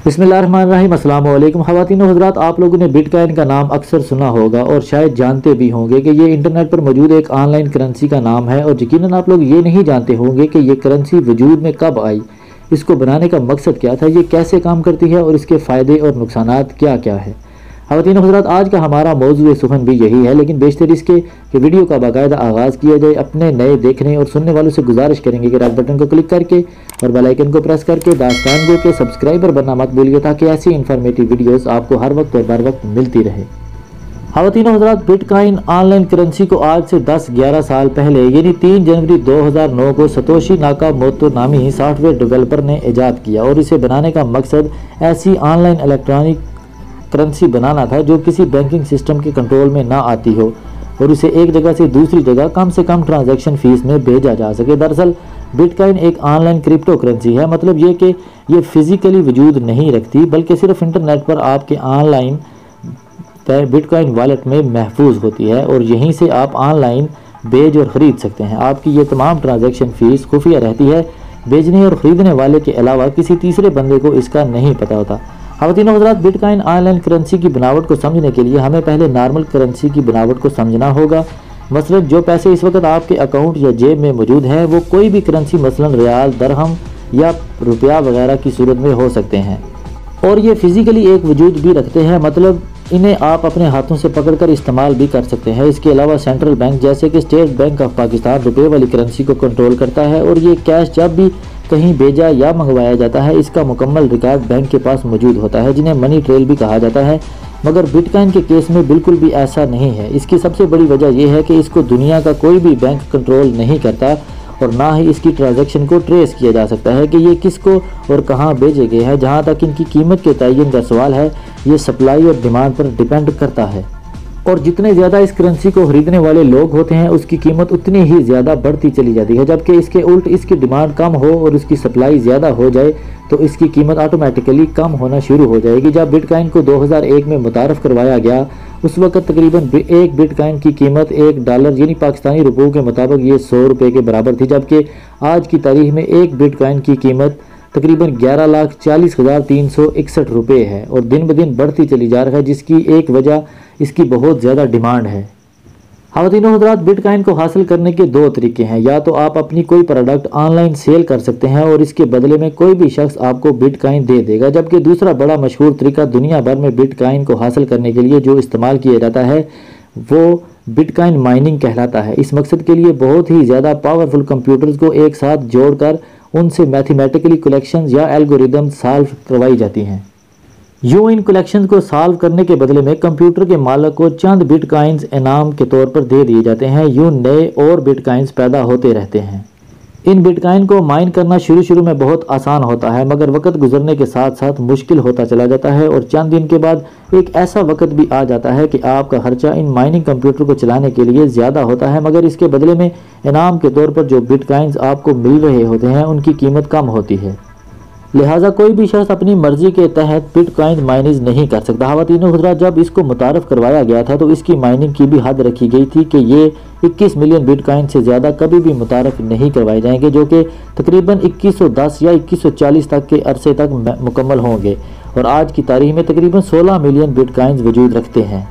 बिस्मिल्लाहिर्रहमानिर्रहीम। अस्सलाम वालेकुम ख़वातीन और हज़रात, आप लोगों ने बिटकॉइन का नाम अक्सर सुना होगा और शायद जानते भी होंगे कि ये इंटरनेट पर मौजूद एक ऑनलाइन करेंसी का नाम है। और यकीनन आप लोग ये नहीं जानते होंगे कि ये करेंसी वजूद में कब आई, इसको बनाने का मकसद क्या था, ये कैसे काम करती है और इसके फ़ायदे और नुकसानात क्या क्या है। ख़वातीन और हज़रात, आज का हमारा मौज़ूए सुख़न भी यही है, लेकिन बेशतर इसके कि वीडियो का बाकायदा आगाज़ किया जाए। अपने नए देखने और सुनने वालों से गुजारिश करेंगे कि रेड बटन को क्लिक करके और बेल आइकन को प्रेस करके दास्तान गो के सब्सक्राइबर बनना मत भूलिए, ताकि ऐसी इन्फॉर्मेटिव वीडियोस आपको हर वक्त और बर वक्त मिलती रहे। ख़वातीन और हज़रात, बिटकॉइन ऑनलाइन करेंसी को आज से 10-11 साल पहले यानी 3 जनवरी 2009 को सतोशी नाकामोतो नामी सॉफ्टवेयर डेवलपर ने ईजाद किया। और इसे बनाने का मकसद ऐसी ऑनलाइन इलेक्ट्रॉनिक करेंसी बनाना था जो किसी बैंकिंग सिस्टम के कंट्रोल में ना आती हो और उसे एक जगह से दूसरी जगह कम से कम ट्रांजैक्शन फीस में भेजा जा सके। दरअसल बिटकॉइन एक ऑनलाइन क्रिप्टो करेंसी है, मतलब ये कि ये फिजिकली वजूद नहीं रखती, बल्कि सिर्फ इंटरनेट पर आपके ऑनलाइन बिटकॉइन वॉलेट में महफूज होती है और यहीं से आप ऑनलाइन बेच और ख़रीद सकते हैं। आपकी ये तमाम ट्रांजैक्शन फ़ीस खुफिया रहती है, बेचने और ख़रीदने वाले के अलावा किसी तीसरे बंदे को इसका नहीं पता होता। ख़वातीन और हज़रात, बिटकॉइन ऑनलाइन करेंसी की बनावट को समझने के लिए हमें पहले नॉर्मल करेंसी की बनावट को समझना होगा। मसलन जो पैसे इस वक्त आपके अकाउंट या जेब में मौजूद हैं वो कोई भी करेंसी मसलन रियाल, दरहम या रुपया वगैरह की सूरत में हो सकते हैं और ये फिज़िकली एक वजूद भी रखते हैं, मतलब इन्हें आप अपने हाथों से पकड़कर इस्तेमाल भी कर सकते हैं। इसके अलावा सेंट्रल बैंक जैसे कि स्टेट बैंक ऑफ पाकिस्तान रुपये वाली करेंसी को कंट्रोल करता है और ये कैश जब भी कहीं भेजा या मंगवाया जाता है इसका मुकम्मल रिकॉर्ड बैंक के पास मौजूद होता है, जिन्हें मनी ट्रेल भी कहा जाता है। मगर बिटकॉइन के केस में बिल्कुल भी ऐसा नहीं है। इसकी सबसे बड़ी वजह यह है कि इसको दुनिया का कोई भी बैंक कंट्रोल नहीं करता और ना ही इसकी ट्रांजैक्शन को ट्रेस किया जा सकता है कि ये किसको और कहाँ भेजे गए हैं। जहाँ तक इनकी कीमत के तयन का सवाल है, ये सप्लाई और डिमांड पर डिपेंड करता है और जितने ज़्यादा इस करेंसी को खरीदने वाले लोग होते हैं उसकी कीमत उतनी ही ज़्यादा बढ़ती चली जाती है, जबकि इसके उल्ट इसकी डिमांड कम हो और उसकी सप्लाई ज़्यादा हो जाए तो इसकी कीमत ऑटोमेटिकली कम होना शुरू हो जाएगी। जब बिटकॉइन को 2001 में मुतारफ़ करवाया गया उस वक्त तकरीबन एक बिटकॉइन की कीमत $1 यानी पाकिस्तानी रुपयों के मुताबिक ये 100 रुपये के बराबर थी, जबकि आज की तारीख में एक बिटकॉइन की कीमत तकरीबन 11,40,361 रुपये है और दिन ब दिन बढ़ती चली जा रही है, जिसकी एक वजह इसकी बहुत ज़्यादा डिमांड है। ख़वातीन और हज़रात, बिटकॉइन को हासिल करने के 2 तरीके हैं। या तो आप अपनी कोई प्रोडक्ट ऑनलाइन सेल कर सकते हैं और इसके बदले में कोई भी शख्स आपको बिटकॉइन दे देगा, जबकि दूसरा बड़ा मशहूर तरीका दुनिया भर में बिटकॉइन को हासिल करने के लिए जो इस्तेमाल किया जाता है वो बिटकॉइन माइनिंग कहलाता है। इस मकसद के लिए बहुत ही ज़्यादा पावरफुल कंप्यूटर्स को एक साथ जोड़कर उनसे मैथमेटिकली कलेक्शंस या एल्गोरिदम सॉल्व करवाई जाती हैं। यूँ इन कलेक्शंस को सॉल्व करने के बदले में कंप्यूटर के मालिक को चंद बिटकॉइंस इनाम के तौर पर दे दिए जाते हैं। यूँ नए और बिटकॉइंस पैदा होते रहते हैं। इन बिटकॉइन को माइन करना शुरू में बहुत आसान होता है, मगर वक्त गुजरने के साथ साथ मुश्किल होता चला जाता है और चंद दिन के बाद एक ऐसा वक्त भी आ जाता है कि आपका खर्चा इन माइनिंग कंप्यूटर को चलाने के लिए ज़्यादा होता है, मगर इसके बदले में इनाम के तौर पर जो बिटकॉइंस आपको मिल रहे होते हैं उनकी कीमत कम होती है। लिहाजा कोई भी शख्स अपनी मर्जी के तहत बिटकॉइन माइनिंग नहीं कर सकता। ख़वातीन और हज़रात, जब इसको मुतारफ़ करवाया गया था तो इसकी माइनिंग की भी हद रखी गई थी कि ये 21 मिलियन बिटकॉइन से ज़्यादा कभी भी मुतारफ़ नहीं करवाए जाएंगे, जो कि तकरीबन 2110 या 2140 तक के अरसे तक मुकम्मल होंगे और आज की तारीख में तकरीबन 16 मिलियन बिटकॉइन वजूद रखते हैं।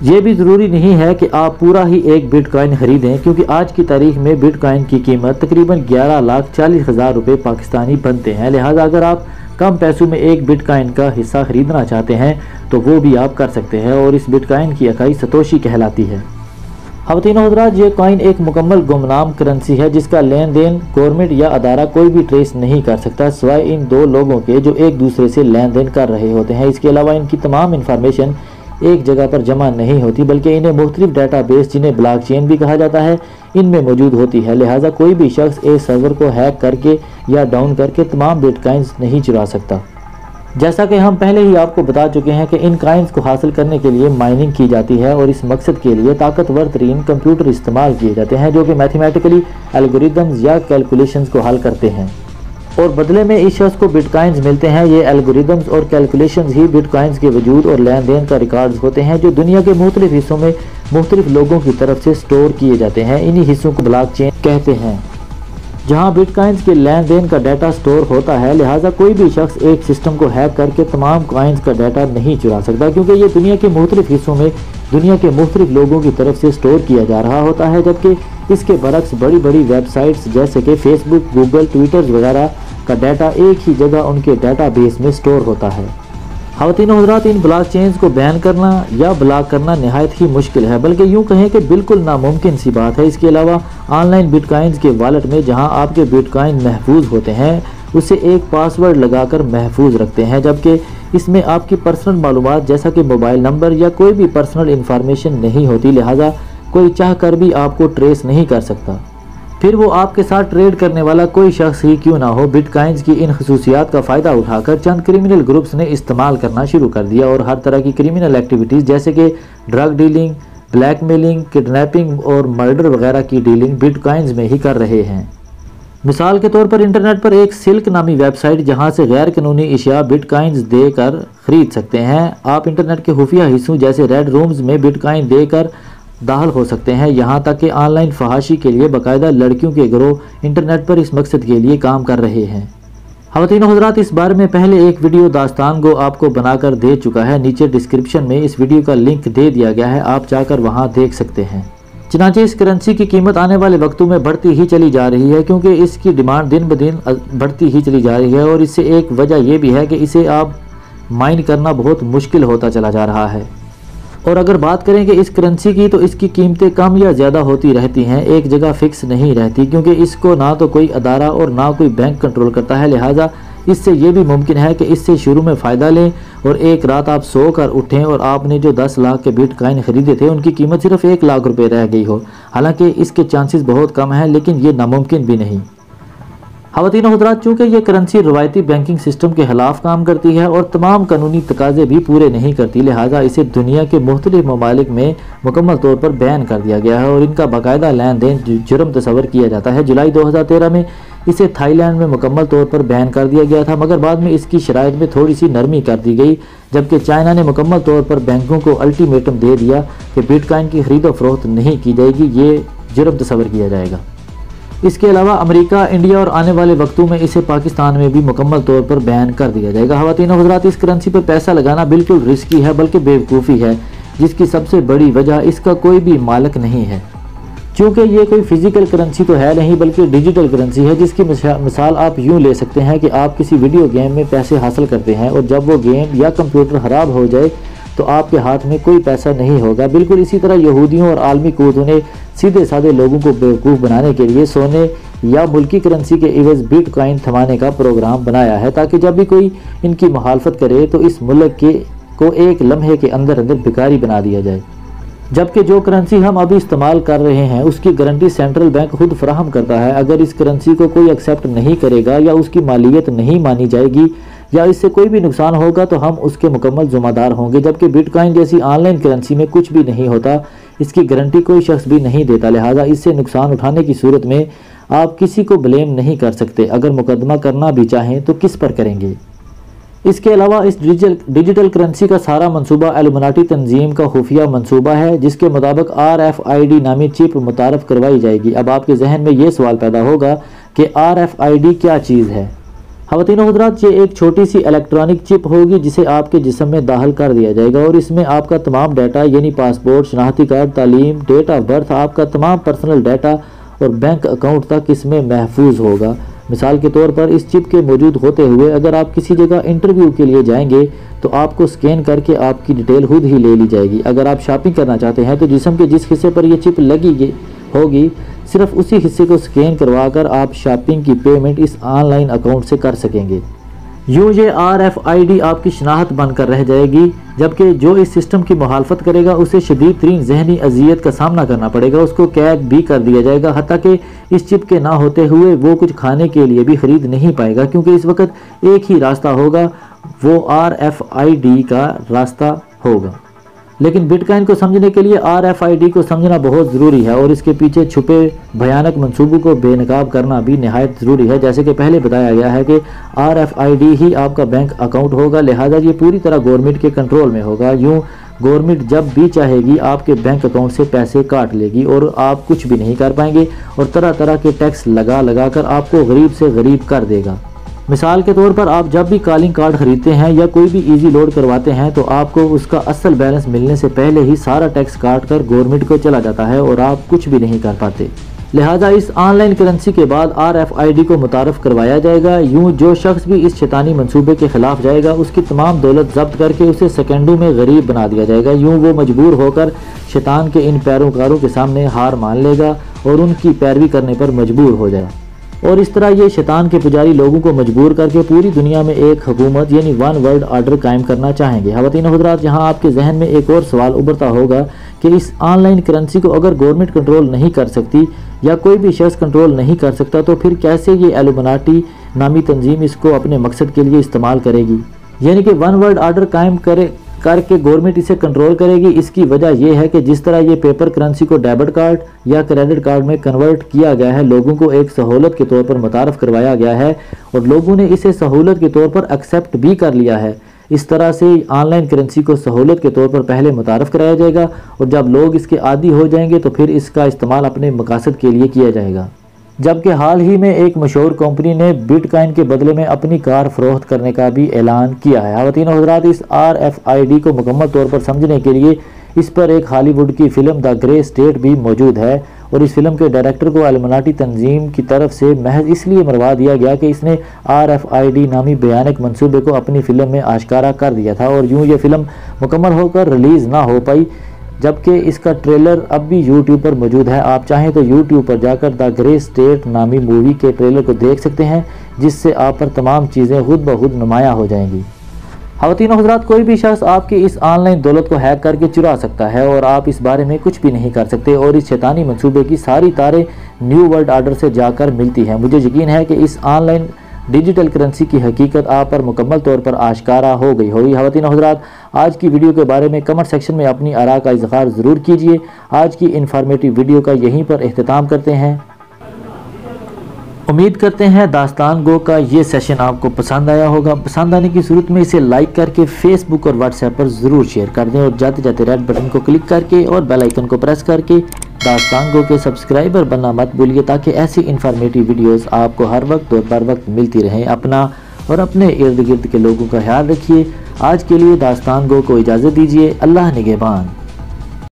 ये भी ज़रूरी नहीं है कि आप पूरा ही एक बिटकॉइन खरीदें, क्योंकि आज की तारीख में बिटकॉइन की कीमत तकरीबन 11,40,000 रुपये पाकिस्तानी बनते हैं। लिहाजा अगर आप कम पैसों में एक बिटकॉइन का हिस्सा खरीदना चाहते हैं तो वो भी आप कर सकते हैं और इस बिटकॉइन की इकाई सतोशी कहलाती है। ख़वातीन और हज़रात, ये कॉइन एक मुकम्मल गुमनाम करेंसी है जिसका लेन देन गवर्नमेंट या अदारा कोई भी ट्रेस नहीं कर सकता, सिवाय इन 2 लोगों के जो एक दूसरे से लेन देन कर रहे होते हैं। इसके अलावा इनकी तमाम इंफॉर्मेशन एक जगह पर जमा नहीं होती, बल्कि इन्हें मुख्तलिफ डाटाबेस जिन्हें ब्लॉकचेन भी कहा जाता है इनमें मौजूद होती है। लिहाजा कोई भी शख्स इस सर्वर को हैक करके या डाउन करके तमाम बिटकॉइंस नहीं चुरा सकता। जैसा कि हम पहले ही आपको बता चुके हैं कि इन कॉइन्स को हासिल करने के लिए माइनिंग की जाती है और इस मकसद के लिए ताकतवर तरीन कंप्यूटर इस्तेमाल किए जाते हैं जो कि मैथमेटिकली एल्गोरिदम्स या कैलकुलेशंस को हल करते हैं और बदले में इस शख्स को बिटकॉइंस मिलते हैं। ये एल्गोरिदम्स और कैलकुलेशंस ही बिटकॉइंस के वजूद और लेन देन का रिकॉर्ड्स होते हैं जो दुनिया के मुख्तलिफ हिस्सों में मुख्तलिफ लोगों की तरफ से स्टोर किए जाते हैं। इन्हीं हिस्सों को ब्लॉकचेन कहते हैं। जहां बिटकॉइंस के लेन देन का डाटा स्टोर होता है, लिहाजा कोई भी शख्स एक सिस्टम को हैक करके तमाम कॉइन्स का डाटा नहीं चुरा सकता, क्योंकि ये दुनिया के मुख्तलिफ हिस्सों में दुनिया के मुख्तलिफ लोगों की तरफ से स्टोर किया जा रहा होता है। जबकि इसके बरक्स बड़ी बड़ी वेबसाइट्स जैसे कि फेसबुक, गूगल, ट्विटर वगैरह का डाटा एक ही जगह उनके डाटा बेस में स्टोर होता है। ख़वातीन व हज़रात, इन ब्लॉक चेन्स को बैन करना या ब्लॉक करना नहायत ही मुश्किल है, बल्कि यूँ कहें कि बिल्कुल नामुमकिन सी बात है। इसके अलावा ऑनलाइन बिटकॉइंस के वॉलेट में जहां आपके बिटकॉइन महफूज होते हैं, उसे एक पासवर्ड लगाकर महफूज रखते हैं, जबकि इसमें आपकी पर्सनल मालूमात जैसा कि मोबाइल नंबर या कोई भी पर्सनल इंफॉर्मेशन नहीं होती, लिहाजा कोई चाह कर भी आपको ट्रेस नहीं कर सकता। फिर वो आपके साथ ट्रेड करने वाला कोई शख्स ही क्यों ना हो, बिटकॉइंस की इन खसूसियात का फ़ायदा उठाकर चंद क्रिमिनल ग्रुप्स ने इस्तेमाल करना शुरू कर दिया और हर तरह की क्रिमिनल एक्टिविटीज़ जैसे कि ड्रग डीलिंग, ब्लैकमेलिंग, किडनैपिंग और मर्डर वगैरह की डीलिंग बिटकॉइंस में ही कर रहे हैं। मिसाल के तौर पर इंटरनेट पर एक सिल्क नामी वेबसाइट जहां से गैर कानूनी अशिया बिटकॉइंस देकर ख़रीद सकते हैं। आप इंटरनेट के खुफिया हिस्सों जैसे रेड रूम्स में बिटकॉइन देकर दाखिल हो सकते हैं। यहाँ तक कि ऑनलाइन फहाशी के लिए बाकायदा लड़कियों के गिरोह इंटरनेट पर इस मकसद के लिए काम कर रहे हैं। ख़वातीन व हज़रात, इस बारे में पहले एक वीडियो दास्तान गो आपको बनाकर दे चुका है। नीचे डिस्क्रिप्शन में इस वीडियो का लिंक दे दिया गया है, आप जाकर वहाँ देख सकते हैं। चनांचे इस करेंसी की कीमत आने वाले वक्तों में बढ़ती ही चली जा रही है, क्योंकि इसकी डिमांड दिन ब दिन बढ़ती ही चली जा रही है और इससे एक वजह यह भी है कि इसे अब माइन करना बहुत मुश्किल होता चला जा रहा है। और अगर बात करें कि इस करेंसी की, तो इसकी कीमतें कम या ज़्यादा होती रहती हैं, एक जगह फिक्स नहीं रहती, क्योंकि इसको ना तो कोई अदारा और ना कोई बैंक कंट्रोल करता है। लिहाजा इससे ये भी मुमकिन है कि इससे शुरू में फ़ायदा लें और एक रात आप सो कर उठें और आपने जो 10 लाख के बिटकॉइन ख़रीदे थे उनकी कीमत सिर्फ 1 लाख रुपए रह गई हो। हालांकि इसके चांसेस बहुत कम हैं, लेकिन ये नामुमकिन भी नहीं। ख़वातीन व हज़रात, चूँकि ये करेंसी रवायती बैंकिंग सिस्टम के ख़िलाफ़ काम करती है और तमाम कानूनी तकाज़े भी पूरे नहीं करती, लिहाजा इसे दुनिया के मुख्तलिफ ममालिक में मुकम्मल तौर पर बैन कर दिया गया है और इनका बाकायदा लेन देन जुर्म तस्वर किया जाता है। जुलाई 2013 में इसे थाईलैंड में मुकम्मल तौर पर बैन कर दिया गया था, मगर बाद में इसकी शराइत में थोड़ी सी नरमी कर दी गई, जबकि चाइना ने मुकम्मल तौर पर बैंकों को अल्टीमेटम दे दिया कि बिटकॉइन की खरीदो फरोख्त नहीं की जाएगी, ये जुर्म तस्वर किया जाएगा। इसके अलावा अमेरिका, इंडिया और आने वाले वक्तों में इसे पाकिस्तान में भी मुकम्मल तौर पर बैन कर दिया जाएगा। ख़वातीन व हज़रात, इस करेंसी पर पैसा लगाना बिल्कुल रिस्की है, बल्कि बेवकूफ़ी है, जिसकी सबसे बड़ी वजह इसका कोई भी मालिक नहीं है। चूँकि ये कोई फिज़िकल करेंसी तो है नहीं, बल्कि डिजिटल करेंसी है, जिसकी मिसाल आप यूँ ले सकते हैं कि आप किसी वीडियो गेम में पैसे हासिल करते हैं और जब वो गेम या कंप्यूटर ख़राब हो जाए तो आपके हाथ में कोई पैसा नहीं होगा। बिल्कुल इसी तरह यहूदियों और आलमी क़ुव्वतों ने सीधे साधे लोगों को बेवकूफ़ बनाने के लिए सोने या मुल्की करेंसी के इवज़ बिटकॉइन थमाने का प्रोग्राम बनाया है, ताकि जब भी कोई इनकी मुखालफत करे तो इस मुल्क को एक लम्हे के अंदर अंदर भिखारी बना दिया जाए। जबकि जो करेंसी हम अभी इस्तेमाल कर रहे हैं उसकी गारंटी सेंट्रल बैंक खुद फराहम करता है। अगर इस करेंसी को कोई एक्सेप्ट नहीं करेगा या उसकी मालियत नहीं मानी जाएगी या इससे कोई भी नुकसान होगा तो हम उसके मुकम्मल ज़िम्मेदार होंगे। जबकि बिटकॉइन जैसी ऑनलाइन करेंसी में कुछ भी नहीं होता, इसकी गारंटी कोई शख्स भी नहीं देता, लिहाजा इससे नुकसान उठाने की सूरत में आप किसी को ब्लेम नहीं कर सकते। अगर मुकदमा करना भी चाहें तो किस पर करेंगे। इसके अलावा इस डिजिटल करेंसी का सारा मंसूबा इल्यूमिनाटी तंजीम का खुफिया मंसूबा है, जिसके मुताबिक RFID नामी चिप मुतारफ़ करवाई जाएगी। अब आपके जहन में ये सवाल पैदा होगा कि RFID क्या चीज़ है। ख़वातीन व हज़रात, ये एक छोटी सी इलेक्ट्रॉनिक चिप होगी जिसे आपके जिस्म में दाखिल कर दिया जाएगा और इसमें आपका तमाम डाटा यानी पासपोर्ट, शनाख्ती कार्ड, तालीम, डेट ऑफ बर्थ, आपका तमाम पर्सनल डाटा और बैंक अकाउंट तक इसमें महफूज होगा। मिसाल के तौर पर इस चिप के मौजूद होते हुए अगर आप किसी जगह इंटरव्यू के लिए जाएंगे तो आपको स्कैन करके आपकी डिटेल खुद ही ले ली जाएगी। अगर आप शॉपिंग करना चाहते हैं तो जिस्म के जिस हिस्से पर यह चिप लगी होगी सिर्फ उसी हिस्से को स्कैन करवाकर आप शॉपिंग की पेमेंट इस ऑनलाइन अकाउंट से कर सकेंगे। यूँ ये RFID आपकी शनाख्त बनकर रह जाएगी, जबकि जो इस सिस्टम की मुखालफत करेगा उसे शदीद तरीन जहनी अजियत का सामना करना पड़ेगा, उसको कैद भी कर दिया जाएगा, हत्ता कि इस चिप के ना होते हुए वो कुछ खाने के लिए भी ख़रीद नहीं पाएगा, क्योंकि इस वक्त एक ही रास्ता होगा, वो RFID का रास्ता होगा। लेकिन बिटकॉइन को समझने के लिए RFID को समझना बहुत ज़रूरी है और इसके पीछे छुपे भयानक मंसूबों को बेनकाब करना भी नहायत ज़रूरी है। जैसे कि पहले बताया गया है कि RFID ही आपका बैंक अकाउंट होगा, लिहाजा ये पूरी तरह गवर्नमेंट के कंट्रोल में होगा। यूँ गवर्नमेंट जब भी चाहेगी आपके बैंक अकाउंट से पैसे काट लेगी और आप कुछ भी नहीं कर पाएंगे और तरह तरह के टैक्स लगा कर आपको गरीब से गरीब कर देगा। मिसाल के तौर पर आप जब भी कॉलिंग कार्ड खरीदते हैं या कोई भी इजी लोड करवाते हैं तो आपको उसका असल बैलेंस मिलने से पहले ही सारा टैक्स काट कर गवर्नमेंट को चला जाता है और आप कुछ भी नहीं कर पाते। लिहाजा इस ऑनलाइन करेंसी के बाद RFID को मुतारफ़ करवाया जाएगा। यूँ जो शख्स भी इस शैतानी मंसूबे के खिलाफ जाएगा उसकी तमाम दौलत जब्त करके उसे सेकंडों में गरीब बना दिया जाएगा। यूँ वो मजबूर होकर शैतान के इन पैरोकारों के सामने हार मान लेगा और उनकी पैरवी करने पर मजबूर हो जाएगा और इस तरह ये शैतान के पुजारी लोगों को मजबूर करके पूरी दुनिया में एक हुकूमत यानी वन वर्ल्ड ऑर्डर कायम करना चाहेंगे। ख़वातीन हज़रात, यहाँ आपके जहन में एक और सवाल उभरता होगा कि इस ऑनलाइन करेंसी को अगर गवर्नमेंट कंट्रोल नहीं कर सकती या कोई भी शख्स कंट्रोल नहीं कर सकता तो फिर कैसे ये एलुमिनाटी नामी तंजीम इसको अपने मकसद के लिए इस्तेमाल करेगी, यानी कि वन वर्ल्ड ऑर्डर कायम करके गवर्नमेंट इसे कंट्रोल करेगी। इसकी वजह यह है कि जिस तरह ये पेपर करेंसी को डेबिट कार्ड या क्रेडिट कार्ड में कन्वर्ट किया गया है, लोगों को एक सहूलत के तौर पर मुतारफ़ करवाया गया है और लोगों ने इसे सहूलत के तौर पर एक्सेप्ट भी कर लिया है। इस तरह से ऑनलाइन करेंसी को सहूलत के तौर पर पहले मुतारफ़ कराया जाएगा और जब लोग इसके आदी हो जाएंगे तो फिर इसका इस्तेमाल अपने मकासद के लिए किया जाएगा। जबकि हाल ही में एक मशहूर कंपनी ने बिटकॉइन के बदले में अपनी कार फरोख्त करने का भी ऐलान किया है। ख़वातीन हज़रात, इस RFID को मुकम्मल तौर पर समझने के लिए इस पर एक हॉलीवुड की फ़िल्म द ग्रे स्टेट भी मौजूद है और इस फिल्म के डायरेक्टर को एलुमिनाटी तंजीम की तरफ से महज इसलिए मरवा दिया गया कि इसने RFID नामी भयानक मंसूबे को अपनी फ़िल्म में आश्कारा कर दिया था और यूँ ये फ़िल्म मुकम्मल होकर रिलीज़ ना हो पाई, जबकि इसका ट्रेलर अब भी यूट्यूब पर मौजूद है। आप चाहें तो यूट्यूब पर जाकर द ग्रे स्टेट नामी मूवी के ट्रेलर को देख सकते हैं, जिससे आप पर तमाम चीज़ें खुद ब खुद नुमायाँ हो जाएंगी। ख़वातीन हज़रात, कोई भी शख्स आपकी इस ऑनलाइन दौलत को हैक करके चुरा सकता है और आप इस बारे में कुछ भी नहीं कर सकते और इस शैतानी मंसूबे की सारी तारें न्यू वर्ल्ड ऑर्डर से जाकर मिलती हैं। मुझे यकीन है कि इस ऑनलाइन डिजिटल करेंसी की हकीकत आप पर मुकम्मल तौर पर आश्कारा हो गई होगी। ख़वातीन हज़रात, आज की वीडियो के बारे में कमेंट सेक्शन में अपनी आरा का इज़हार ज़रूर कीजिए। आज की इन्फॉर्मेटिव वीडियो का यहीं पर अख्ताम करते हैं। उम्मीद करते हैं दास्तान गो का ये सेशन आपको पसंद आया होगा। पसंद आने की सूरत में इसे लाइक करके फेसबुक और व्हाट्सएप पर ज़रूर शेयर कर दें और जाते जाते रेड बटन को क्लिक करके और बेल आइकन को प्रेस करके दास्तान गो के सब्सक्राइबर बनना मत भूलिए, ताकि ऐसी इन्फॉर्मेटिव वीडियोस आपको हर वक्त और बर वक्त मिलती रहें। अपना और अपने इर्द गिर्द के लोगों का ख्याल रखिए। आज के लिए दास्तान गो को इजाज़त दीजिए। अल्लाह निगहबान।